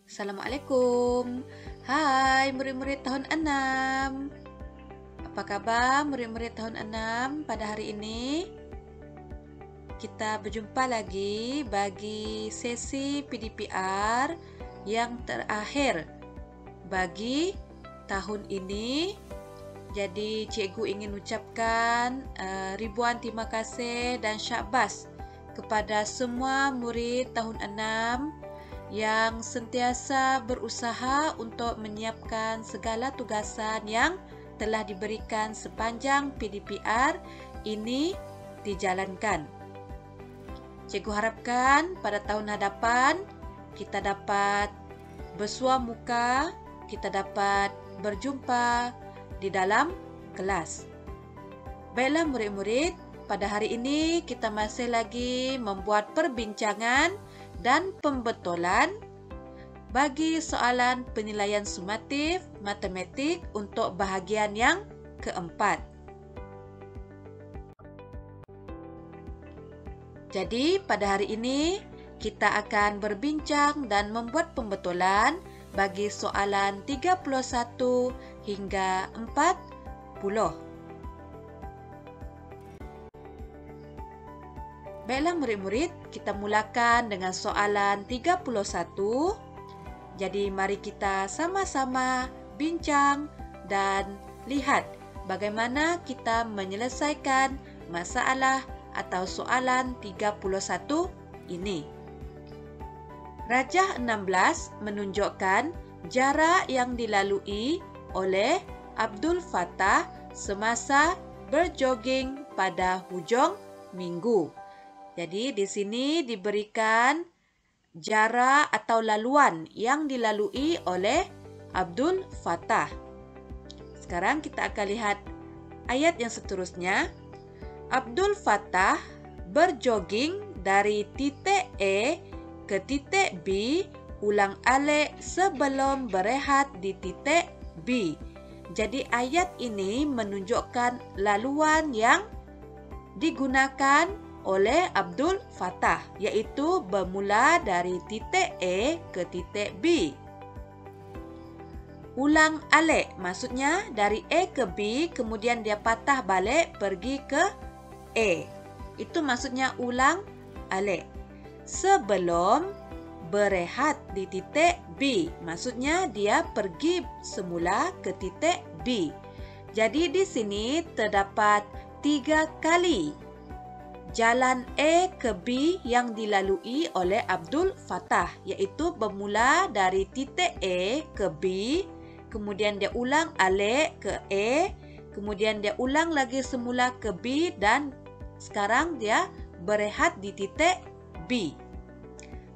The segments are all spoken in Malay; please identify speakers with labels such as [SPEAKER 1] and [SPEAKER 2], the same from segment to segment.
[SPEAKER 1] Assalamualaikum. Hai murid-murid tahun 6. Apa kabar murid-murid tahun 6 pada hari ini? Kita berjumpa lagi bagi sesi PDPR yang terakhir bagi tahun ini. Jadi cikgu ingin ucapkan ribuan terima kasih dan syabas kepada semua murid tahun 6 yang sentiasa berusaha untuk menyiapkan segala tugasan yang telah diberikan sepanjang PDPR ini dijalankan. Cikgu harapkan pada tahun hadapan kita dapat bersua muka, kita dapat berjumpa di dalam kelas. Baiklah murid-murid, pada hari ini kita masih lagi membuat perbincangan dan pembetulan bagi soalan penilaian sumatif matematik untuk bahagian yang keempat. Jadi pada hari ini kita akan berbincang dan membuat pembetulan bagi soalan 31 hingga 40. Baiklah murid-murid, kita mulakan dengan soalan 31. Jadi mari kita sama-sama bincang dan lihat bagaimana kita menyelesaikan masalah atau soalan 31 ini. Rajah 16 menunjukkan jarak yang dilalui oleh Abdul Fattah semasa berjoging pada hujung minggu. Jadi di sini diberikan jarak atau laluan yang dilalui oleh Abdul Fattah. Sekarang kita akan lihat ayat yang seterusnya. Abdul Fattah berjoging dari titik A ke titik B ulang-alik sebelum berehat di titik B. Jadi ayat ini menunjukkan laluan yang digunakan oleh Abdul Fattah, iaitu bermula dari titik A ke titik B. Ulang alik, maksudnya dari A ke B, kemudian dia patah balik pergi ke A. Itu maksudnya ulang alik. Sebelum berehat di titik B, maksudnya dia pergi semula ke titik B. Jadi di sini terdapat 3 kali jalan A ke B yang dilalui oleh Abdul Fattah, iaitu bermula dari titik A ke B, kemudian dia ulang alik ke A, kemudian dia ulang lagi semula ke B dan sekarang dia berehat di titik B.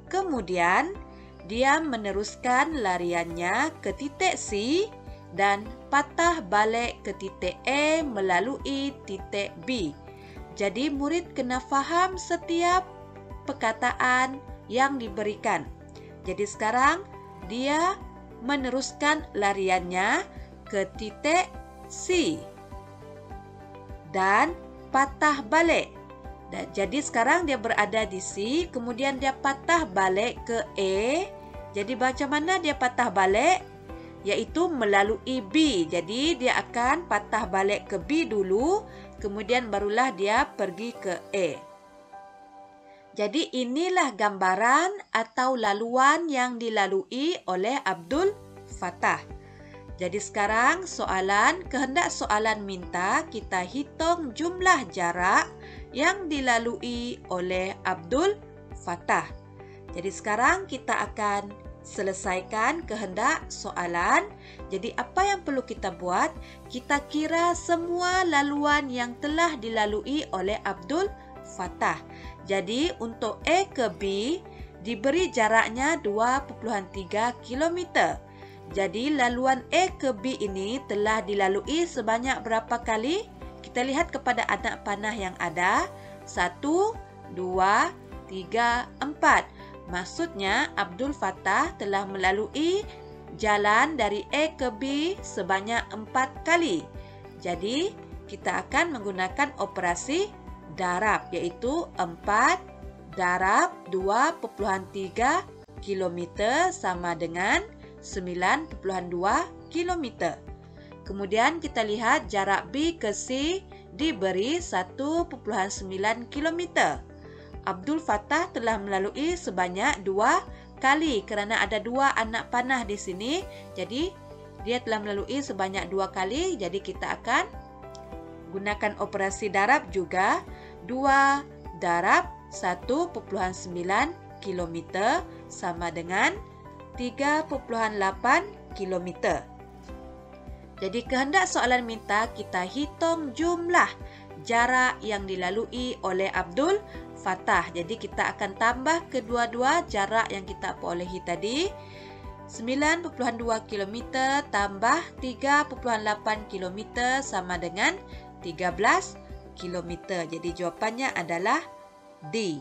[SPEAKER 1] Kemudian dia meneruskan lariannya ke titik C dan patah balik ke titik A melalui titik B. Jadi murid kena faham setiap perkataan yang diberikan. Jadi sekarang dia meneruskan lariannya ke titik C dan patah balik. Dan jadi sekarang dia berada di C, kemudian dia patah balik ke A. Jadi macam mana dia patah balik? Iaitu melalui B. Jadi dia akan patah balik ke B dulu, kemudian barulah dia pergi ke A. Jadi inilah gambaran atau laluan yang dilalui oleh Abdul Fattah. Jadi sekarang kehendak soalan minta kita hitung jumlah jarak yang dilalui oleh Abdul Fattah. Jadi sekarang kita akan selesaikan kehendak soalan. Jadi apa yang perlu kita buat? Kita kira semua laluan yang telah dilalui oleh Abdul Fattah. Jadi untuk A ke B diberi jaraknya 2.3 km. Jadi laluan A ke B ini telah dilalui sebanyak berapa kali? Kita lihat kepada anak panah yang ada. 1, 2, 3, 4. Maksudnya Abdul Fattah telah melalui jalan dari A ke B sebanyak 4 kali. Jadi kita akan menggunakan operasi darab, iaitu 4 darab 2.3 kilometer sama dengan 9,2 kilometer. Kemudian kita lihat jarak B ke C diberi 1,9 kilometer. Abdul Fattah telah melalui sebanyak 2 kali kerana ada 2 anak panah di sini. Jadi dia telah melalui sebanyak 2 kali. Jadi kita akan gunakan operasi darab juga. 2 darab 1,9 kilometer sama dengan 3,8 kilometer. Jadi kehendak soalan minta kita hitung jumlah jarak yang dilalui oleh Abdul Fattah. Jadi kita akan tambah kedua-dua jarak yang kita perolehi tadi. 9,2 km tambah 3,8 km sama dengan 13 km. Jadi jawapannya adalah D.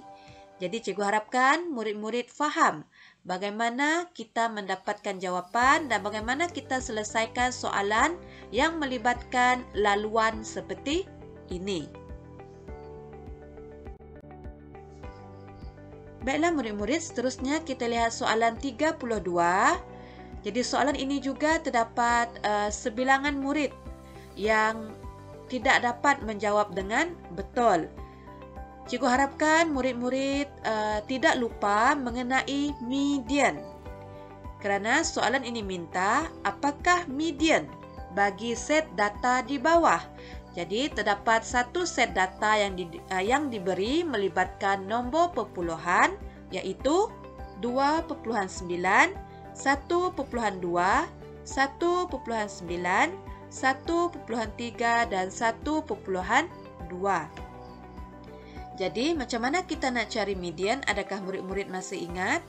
[SPEAKER 1] Jadi cikgu harapkan murid-murid faham bagaimana kita mendapatkan jawapan dan bagaimana kita selesaikan soalan yang melibatkan laluan seperti ini. Baiklah murid-murid, seterusnya kita lihat soalan 32. Jadi soalan ini juga terdapat sebilangan murid yang tidak dapat menjawab dengan betul. Cikgu harapkan murid-murid tidak lupa mengenai median. Kerana soalan ini minta apakah median bagi set data di bawah. Jadi terdapat satu set data yang diberi melibatkan nombor perpuluhan iaitu 2.9, 1.2, 1.9, 1.3 dan 1.2. Jadi macam mana kita nak cari median? Adakah murid-murid masih ingat?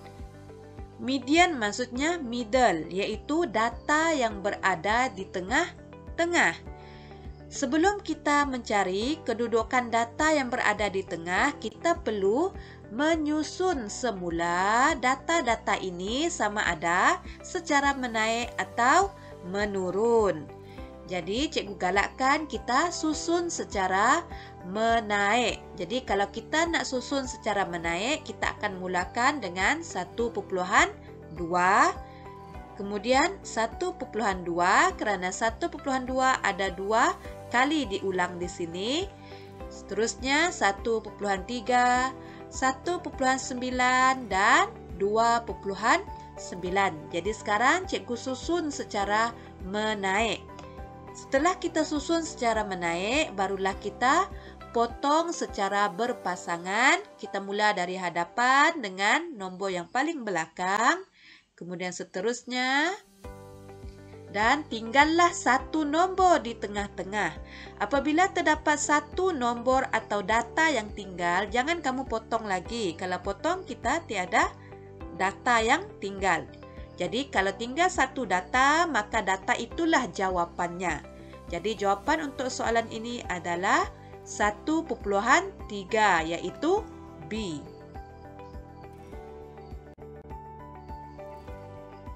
[SPEAKER 1] Median maksudnya middle, iaitu data yang berada di tengah-tengah. Sebelum kita mencari kedudukan data yang berada di tengah, kita perlu menyusun semula data-data ini sama ada secara menaik atau menurun. Jadi cikgu galakkan kita susun secara menaik. Jadi kalau kita nak susun secara menaik, kita akan mulakan dengan 1.2. Kemudian 1.2 kerana 1.2 ada 2 kali diulang di sini. Seterusnya 1.3, 1.9 dan 2.9. Jadi sekarang cikgu susun secara menaik. Setelah kita susun secara menaik, barulah kita potong secara berpasangan. Kita mula dari hadapan dengan nombor yang paling belakang. Kemudian seterusnya. Dan tinggallah satu nombor di tengah-tengah. Apabila terdapat satu nombor atau data yang tinggal, jangan kamu potong lagi. Kalau potong, kita tiada data yang tinggal. Jadi kalau tinggal satu data, maka data itulah jawapannya. Jadi jawapan untuk soalan ini adalah 1.3, iaitu B.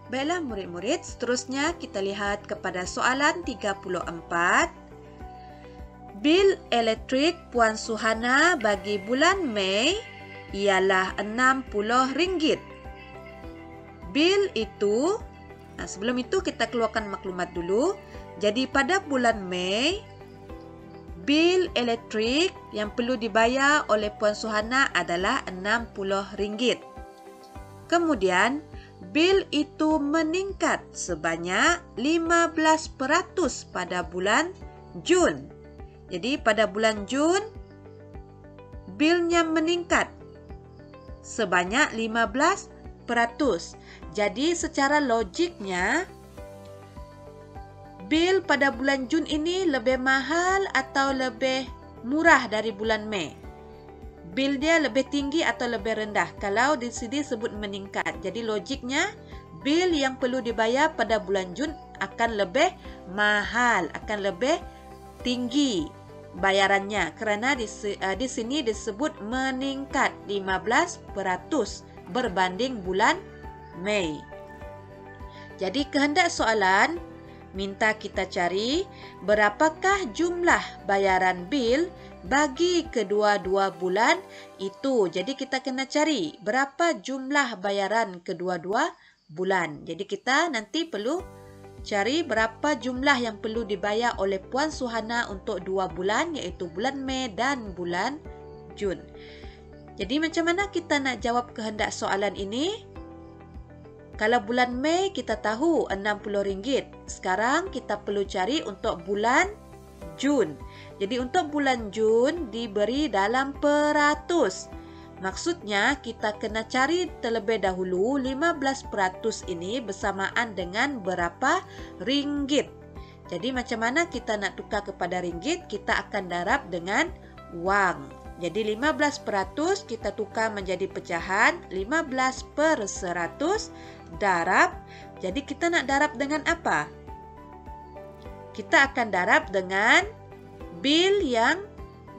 [SPEAKER 1] Baiklah murid-murid, seterusnya kita lihat kepada soalan 34. Bil elektrik Puan Suhana bagi bulan Mei ialah RM60. Bil itu, sebelum itu kita keluarkan maklumat dulu. Jadi pada bulan Mei, bil elektrik yang perlu dibayar oleh Puan Suhana adalah RM60. Kemudian, bil itu meningkat sebanyak 15% pada bulan Jun. Jadi pada bulan Jun, bilnya meningkat sebanyak 15%. Jadi secara logiknya, bil pada bulan Jun ini lebih mahal atau lebih murah dari bulan Mei? Bil dia lebih tinggi atau lebih rendah? Kalau di sini sebut meningkat. Jadi logiknya, bil yang perlu dibayar pada bulan Jun akan lebih mahal, akan lebih tinggi bayarannya. Kerana di sini disebut meningkat 15% berbanding bulan Mei. Jadi kehendak soalan minta kita cari berapakah jumlah bayaran bil bagi kedua-dua bulan itu. Jadi kita kena cari berapa jumlah bayaran kedua-dua bulan. Jadi kita nanti perlu cari berapa jumlah yang perlu dibayar oleh Puan Suhana untuk 2 bulan, iaitu bulan Mei dan bulan Jun. Jadi macam mana kita nak jawab kehendak soalan ini? Kalau bulan Mei kita tahu RM60. Sekarang kita perlu cari untuk bulan Jun. Jadi untuk bulan Jun diberi dalam peratus. Maksudnya kita kena cari terlebih dahulu 15% ini bersamaan dengan berapa ringgit. Jadi macam mana kita nak tukar kepada ringgit? Kita akan darab dengan wang. Jadi 15% kita tukar menjadi pecahan 15/100 darab. Jadi kita nak darab dengan apa? Kita akan darab dengan bil yang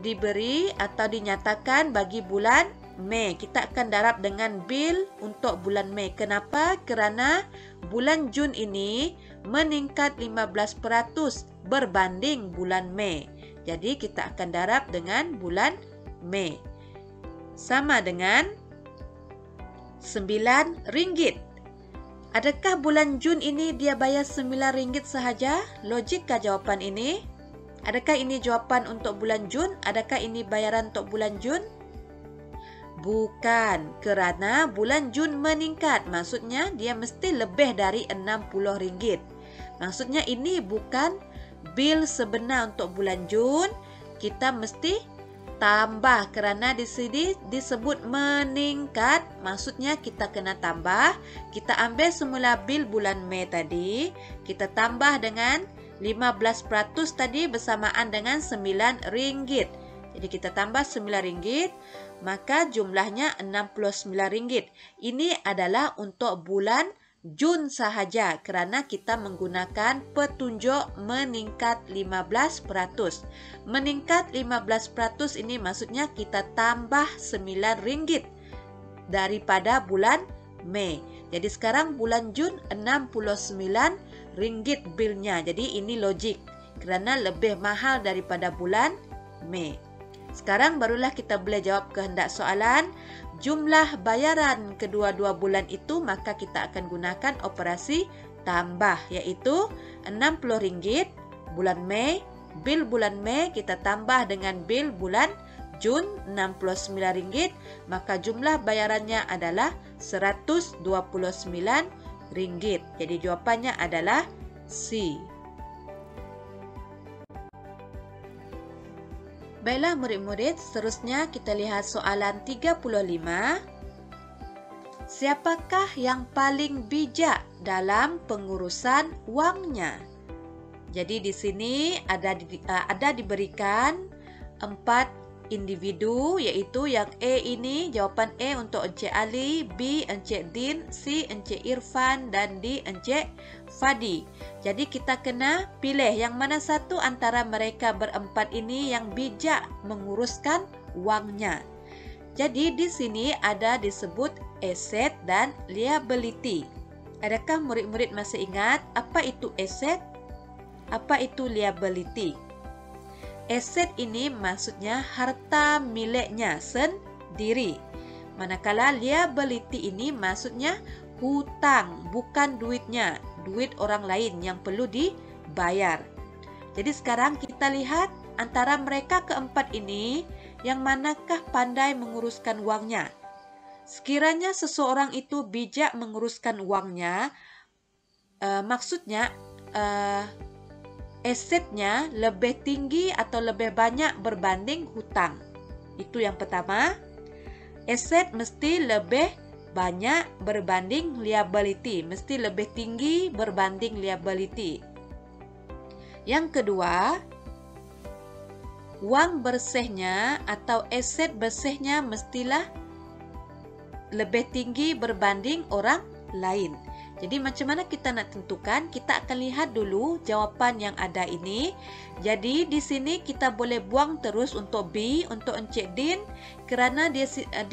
[SPEAKER 1] diberi atau dinyatakan bagi bulan Mei. Kita akan darab dengan bil untuk bulan Mei. Kenapa? Kerana bulan Jun ini meningkat 15% berbanding bulan Mei. Jadi kita akan darab dengan bulan Mei. Sama dengan RM9. Adakah bulan Jun ini dia bayar RM9 sahaja? Logikkah jawapan ini? Adakah ini jawapan untuk bulan Jun? Adakah ini bayaran untuk bulan Jun? Bukan, kerana bulan Jun meningkat. Maksudnya dia mesti lebih dari RM60. Maksudnya ini bukan bil sebenar untuk bulan Jun. Kita mesti tambah kerana di sini disebut meningkat. Maksudnya kita kena tambah. Kita ambil semula bil bulan Mei tadi. Kita tambah dengan 15% tadi bersamaan dengan RM9. Jadi kita tambah RM9. Maka jumlahnya RM69. Ini adalah untuk bulan Jun sahaja kerana kita menggunakan petunjuk meningkat 15%. Meningkat 15% ini maksudnya kita tambah RM9 daripada bulan Mei. Jadi sekarang bulan Jun RM69 bilnya. Jadi ini logik kerana lebih mahal daripada bulan Mei. Sekarang barulah kita boleh jawab kehendak soalan. Jumlah bayaran kedua-dua bulan itu, maka kita akan gunakan operasi tambah, iaitu RM60 bulan Mei. Bil bulan Mei kita tambah dengan bil bulan Jun RM69, maka jumlah bayarannya adalah RM129. Jadi jawapannya adalah C. Baiklah murid-murid, seterusnya kita lihat soalan 35. Siapakah yang paling bijak dalam pengurusan wangnya? Jadi di sini ada diberikan 4 individu, iaitu yang A ini, jawapan A untuk Encik Ali, B Encik Din, C Encik Irfan dan D Encik Fadi. Jadi kita kena pilih yang mana satu antara mereka berempat ini yang bijak menguruskan wangnya. Jadi di sini ada disebut aset dan liability. Adakah murid-murid masih ingat apa itu aset? Apa itu liability? Aset ini maksudnya harta miliknya sendiri. Manakala liability ini maksudnya hutang, bukan duitnya, duit orang lain yang perlu dibayar. Jadi sekarang kita lihat antara mereka keempat ini, yang manakah pandai menguruskan wangnya? Sekiranya seseorang itu bijak menguruskan wangnya, maksudnya asetnya lebih tinggi atau lebih banyak berbanding hutang. Itu yang pertama. Aset mesti lebih banyak berbanding liability. Mesti lebih tinggi berbanding liability. Yang kedua, wang bersihnya atau aset bersihnya mestilah lebih tinggi berbanding orang lain. Jadi macam mana kita nak tentukan? Kita akan lihat dulu jawapan yang ada ini. Jadi di sini kita boleh buang terus untuk B, untuk Encik Din. Kerana di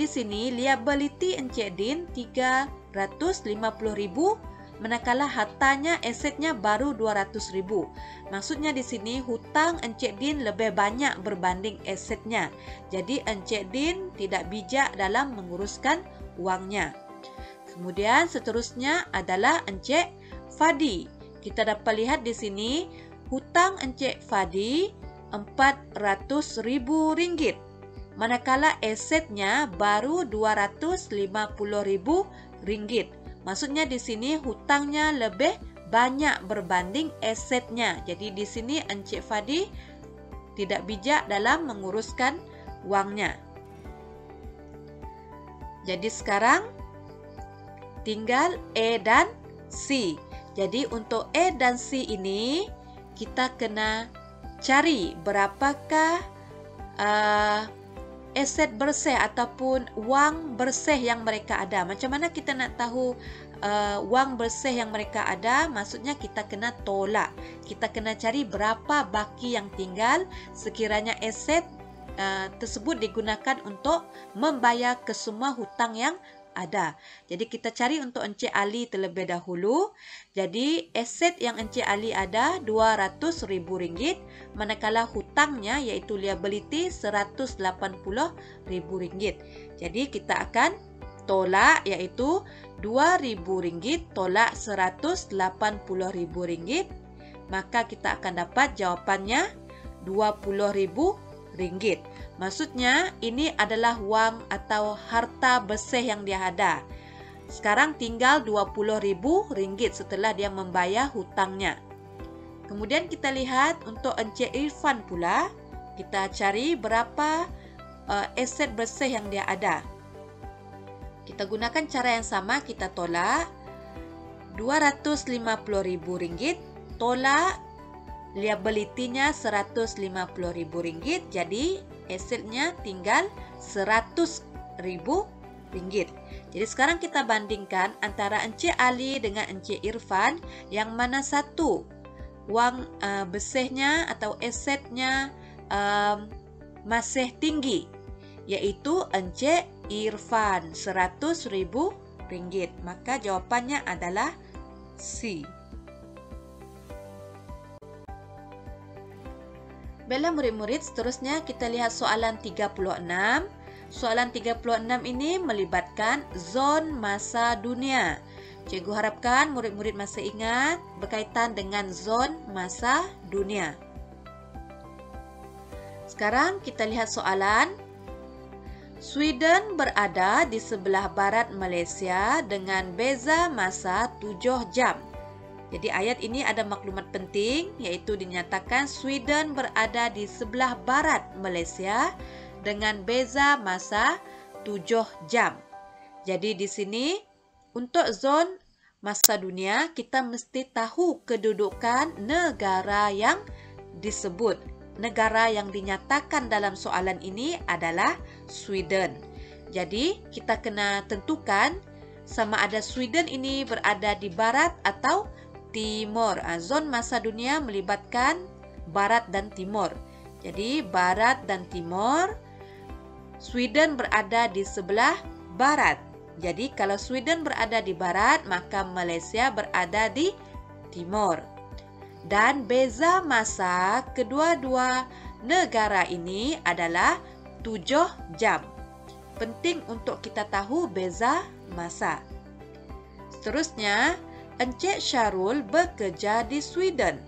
[SPEAKER 1] sini liability Encik Din 350,000. manakala hartanya, asetnya baru 200.000. Maksudnya di sini hutang Encik Din lebih banyak berbanding asetnya. Jadi Encik Din tidak bijak dalam menguruskan uangnya. Kemudian seterusnya adalah Encik Fadi. Kita dapat lihat di sini hutang Encik Fadi Rp400.000. Manakala asetnya baru Rp250.000. Maksudnya di sini hutangnya lebih banyak berbanding asetnya. Jadi di sini Encik Fadi tidak bijak dalam menguruskan wangnya. Jadi sekarang tinggal A dan C. Jadi untuk A dan C ini kita kena cari berapakah aset bersih ataupun wang bersih yang mereka ada. Macam mana kita nak tahu wang bersih yang mereka ada? Maksudnya kita kena tolak. Kita kena cari berapa baki yang tinggal sekiranya aset tersebut digunakan untuk membayar kesemua hutang yang ada. Jadi kita cari untuk Encik Ali terlebih dahulu. Jadi aset yang Encik Ali ada Rp200.000, manakala hutangnya iaitu liability Rp180.000. Jadi kita akan tolak iaitu Rp2.000 tolak Rp180.000. Maka kita akan dapat jawapannya Rp20.000. Maksudnya ini adalah wang atau harta bersih yang dia ada. Sekarang tinggal Rp20.000 setelah dia membayar hutangnya. Kemudian kita lihat untuk Encik Irfan pula, kita cari berapa aset bersih yang dia ada. Kita gunakan cara yang sama, kita tolak Rp250.000 tolak liability-nya Rp150.000. Jadi asetnya tinggal Rp100.000. Jadi sekarang kita bandingkan antara Encik Ali dengan Encik Irfan, yang mana satu wang bersihnya atau asetnya masih tinggi, iaitu Encik Irfan Rp100.000. Maka jawapannya adalah C. Baiklah murid-murid, seterusnya kita lihat soalan 36. Soalan 36 ini melibatkan zon masa dunia. Cikgu harapkan murid-murid masih ingat berkaitan dengan zon masa dunia. Sekarang kita lihat soalan. Sweden berada di sebelah barat Malaysia dengan beza masa 7 jam. Jadi ayat ini ada maklumat penting, iaitu dinyatakan Sweden berada di sebelah barat Malaysia dengan beza masa 7 jam. Jadi di sini untuk zon masa dunia kita mesti tahu kedudukan negara yang disebut. Negara yang dinyatakan dalam soalan ini adalah Sweden. Jadi kita kena tentukan sama ada Sweden ini berada di barat atau timur. Zon masa dunia melibatkan barat dan timur. Jadi barat dan timur, Sweden berada di sebelah barat. Jadi kalau Sweden berada di barat, maka Malaysia berada di timur. Dan beza masa kedua-dua negara ini adalah 7 jam. Penting untuk kita tahu beza masa. Seterusnya, Encik Syarul bekerja di Sweden.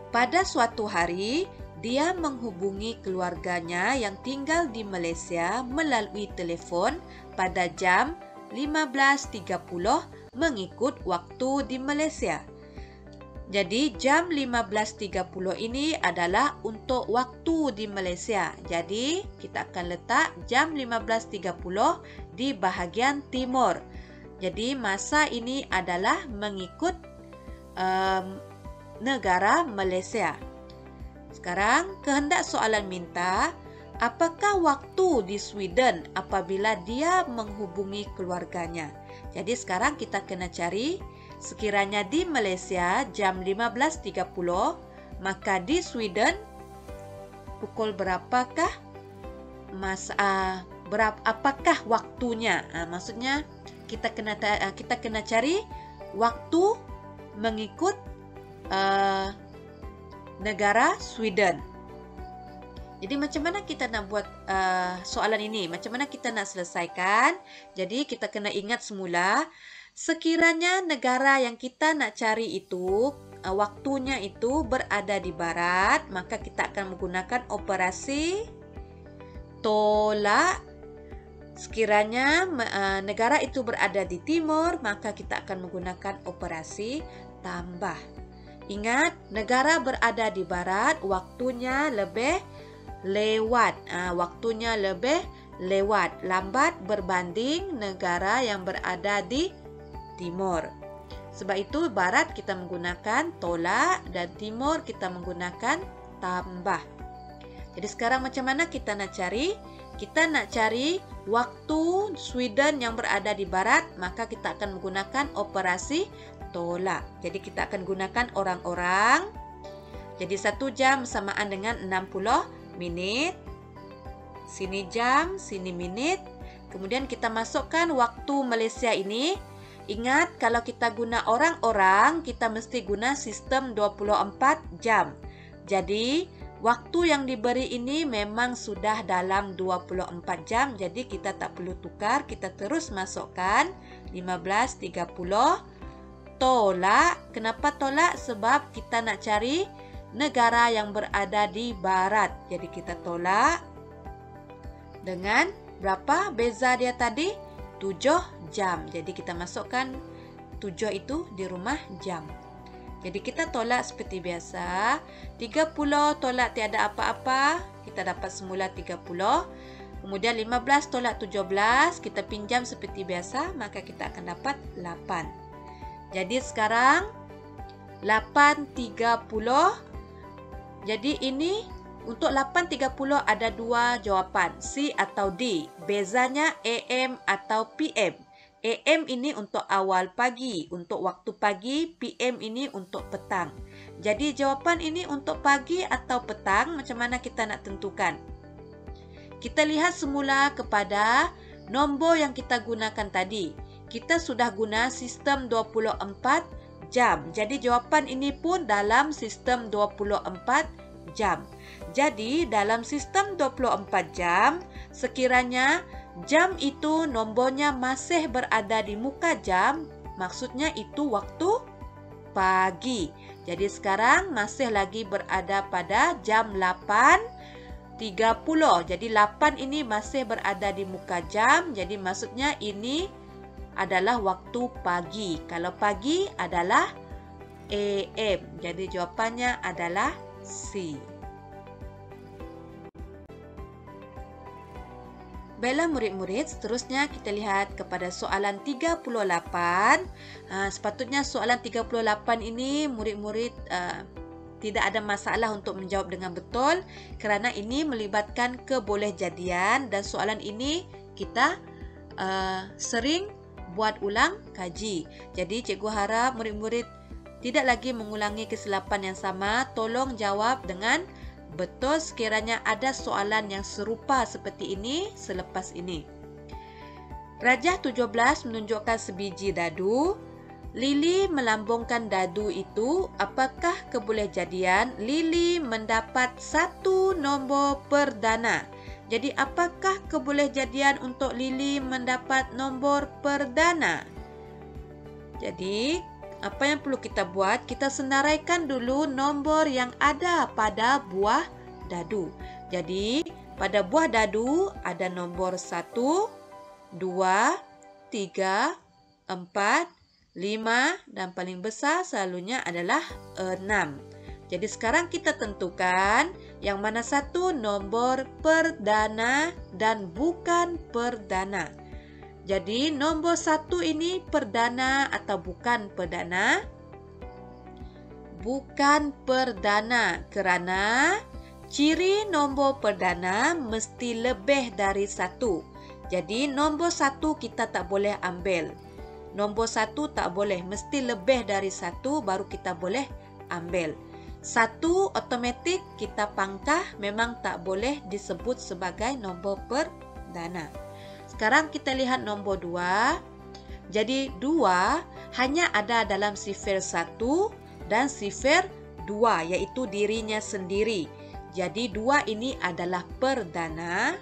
[SPEAKER 1] Pada suatu hari, dia menghubungi keluarganya yang tinggal di Malaysia melalui telefon pada jam 15.30 mengikut waktu di Malaysia. Jadi jam 15.30 ini adalah untuk waktu di Malaysia. Jadi kita akan letak jam 15.30 di bahagian timur. Jadi masa ini adalah mengikut negara Malaysia. Sekarang kehendak soalan minta, apakah waktu di Sweden apabila dia menghubungi keluarganya? Jadi sekarang kita kena cari sekiranya di Malaysia jam 15.30, maka di Sweden pukul berapakah apakah waktunya? Maksudnya kita kena cari waktu mengikut negara Sweden. Jadi macam mana kita nak buat soalan ini? Macam mana kita nak selesaikan? Jadi kita kena ingat semula, sekiranya negara yang kita nak cari itu waktunya itu berada di barat, maka kita akan menggunakan operasi tolak. Sekiranya negara itu berada di timur, maka kita akan menggunakan operasi tambah. Ingat, negara berada di barat, waktunya lebih lewat. Waktunya lebih lewat, lambat berbanding negara yang berada di timur. Sebab itu barat kita menggunakan tolak dan timur kita menggunakan tambah. Jadi sekarang macam mana kita nak cari? Kita nak cari waktu Sweden yang berada di barat, maka kita akan menggunakan operasi tolak. Jadi kita akan gunakan orang-orang. Jadi 1 jam samaan dengan 60 minit, sini jam, sini menit. Kemudian kita masukkan waktu Malaysia ini. Ingat, kalau kita guna orang-orang, kita mesti guna sistem 24 jam. Jadi, waktu yang diberi ini memang sudah dalam 24 jam. Jadi, kita tak perlu tukar. Kita terus masukkan 15.30 tolak. Kenapa tolak? Sebab kita nak cari negara yang berada di barat. Jadi kita tolak dengan berapa beza dia tadi? 7 jam. Jadi kita masukkan 7 itu di rumah jam. Jadi kita tolak seperti biasa. 30 tolak tiada apa-apa. Kita dapat semula 30. Kemudian 15 tolak 17. Kita pinjam seperti biasa. Maka kita akan dapat 8. Jadi sekarang 8.30. Jadi ini untuk 8.30 ada 2 jawapan, C atau D. Bezanya AM atau PM. AM ini untuk awal pagi, untuk waktu pagi. PM ini untuk petang. Jadi jawapan ini untuk pagi atau petang, macam mana kita nak tentukan? Kita lihat semula kepada nombor yang kita gunakan tadi. Kita sudah guna sistem 24 jam. Jadi jawapan ini pun dalam sistem 24 jam. Jadi dalam sistem 24 jam, sekiranya jam itu nombornya masih berada di muka jam, maksudnya itu waktu pagi. Jadi sekarang masih lagi berada pada jam 8.30. Jadi 8 ini masih berada di muka jam. Jadi maksudnya ini adalah waktu pagi. Kalau pagi adalah AM. Jadi jawapannya adalah C. Baiklah murid-murid, seterusnya kita lihat kepada soalan 38. Sepatutnya soalan 38 ini murid-murid tidak ada masalah untuk menjawab dengan betul kerana ini melibatkan kebolehjadian dan soalan ini kita sering buat ulang kaji. Jadi cikgu harap murid-murid tidak lagi mengulangi kesilapan yang sama. Tolong jawab dengan betul sekiranya ada soalan yang serupa seperti ini selepas ini. Rajah 17 menunjukkan sebiji dadu. Lili melambungkan dadu itu. Apakah kebolehjadian Lili mendapat 1 nombor perdana? Jadi apakah kebolehjadian untuk Lili mendapat nombor perdana? Jadi apa yang perlu kita buat? Kita senaraikan dulu nombor yang ada pada buah dadu. Jadi pada buah dadu ada nombor 1, 2, 3, 4, 5 dan paling besar selalunya adalah 6. Jadi sekarang kita tentukan yang mana satu nombor perdana dan bukan perdana. Jadi nombor 1 ini perdana atau bukan perdana? Bukan perdana kerana ciri nombor perdana mesti lebih dari 1. Jadi nombor 1 kita tak boleh ambil. Nombor 1 tak boleh, mesti lebih dari 1 baru kita boleh ambil. 1 automatik kita pangkah, memang tak boleh disebut sebagai nombor perdana. Sekarang kita lihat nombor 2. Jadi 2 hanya ada dalam sifir 1 dan sifir 2, yaitu dirinya sendiri. Jadi 2 ini adalah perdana.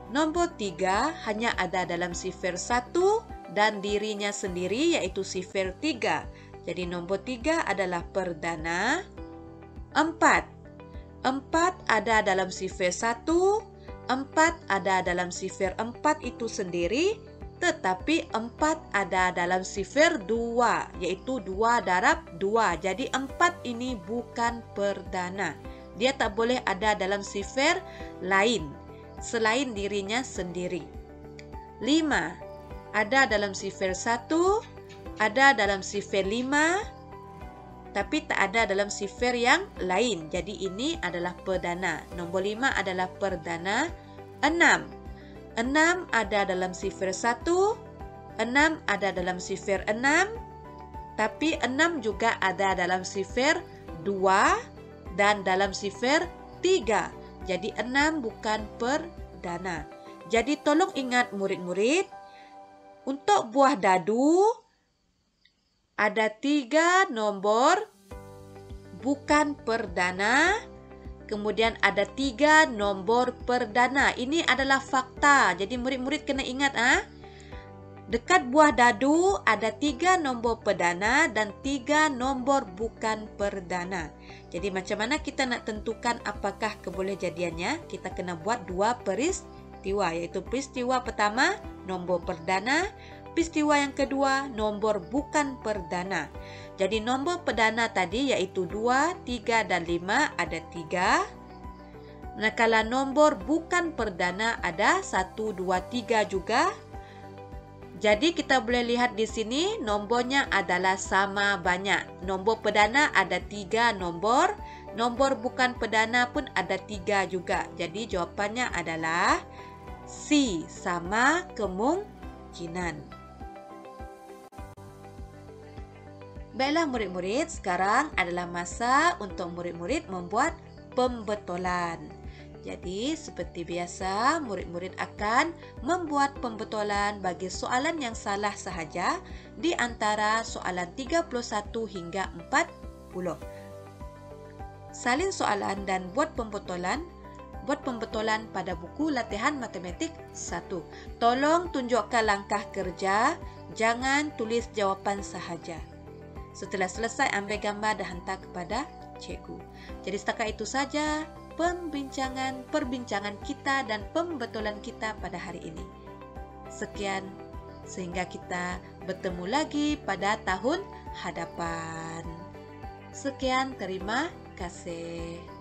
[SPEAKER 1] Nombor 3 hanya ada dalam sifir 1 dan dirinya sendiri, yaitu sifir 3. Jadi nombor 3 adalah perdana. 4 ada dalam sifir 1, 4 ada dalam sifir 4 itu sendiri, tetapi 4 ada dalam sifir 2, yaitu 2 darab 2. Jadi 4 ini bukan perdana. Dia tak boleh ada dalam sifir lain selain dirinya sendiri. 5 ada dalam sifir 1, ada dalam sifir 5, tapi tak ada dalam sifir yang lain. Jadi ini adalah perdana. Nombor 5 adalah perdana. 6 ada dalam sifir 1, 6 ada dalam sifir 6, tapi 6 juga ada dalam sifir 2 dan dalam sifir 3. Jadi 6 bukan perdana. Jadi tolong ingat murid-murid, untuk buah dadu ada 3 nombor bukan perdana, kemudian ada 3 nombor perdana. Ini adalah fakta. Jadi murid-murid kena ingat dekat buah dadu ada 3 nombor perdana dan 3 nombor bukan perdana. Jadi macam mana kita nak tentukan apakah kebolehjadiannya? Kita kena buat 2 peristiwa, iaitu peristiwa pertama nombor perdana, peristiwa yang kedua nombor bukan perdana. Jadi nombor perdana tadi iaitu 2, 3 dan 5 ada 3. Manakala nombor bukan perdana ada 1, 2, 3 juga. Jadi kita boleh lihat di sini nombornya adalah sama banyak. Nombor perdana ada 3 nombor, nombor bukan perdana pun ada 3 juga. Jadi jawapannya adalah C, sama kemungkinan. Baiklah murid-murid, sekarang adalah masa untuk murid-murid membuat pembetulan. Jadi seperti biasa, murid-murid akan membuat pembetulan bagi soalan yang salah sahaja di antara soalan 31 hingga 40. Salin soalan dan buat pembetulan pada buku latihan matematik 1. Tolong tunjukkan langkah kerja, jangan tulis jawapan sahaja. Setelah selesai, ambil gambar dan hantar kepada cikgu. Jadi setakat itu saja perbincangan kita dan pembetulan kita pada hari ini. Sekian, sehingga kita bertemu lagi pada tahun hadapan. Sekian, terima kasih.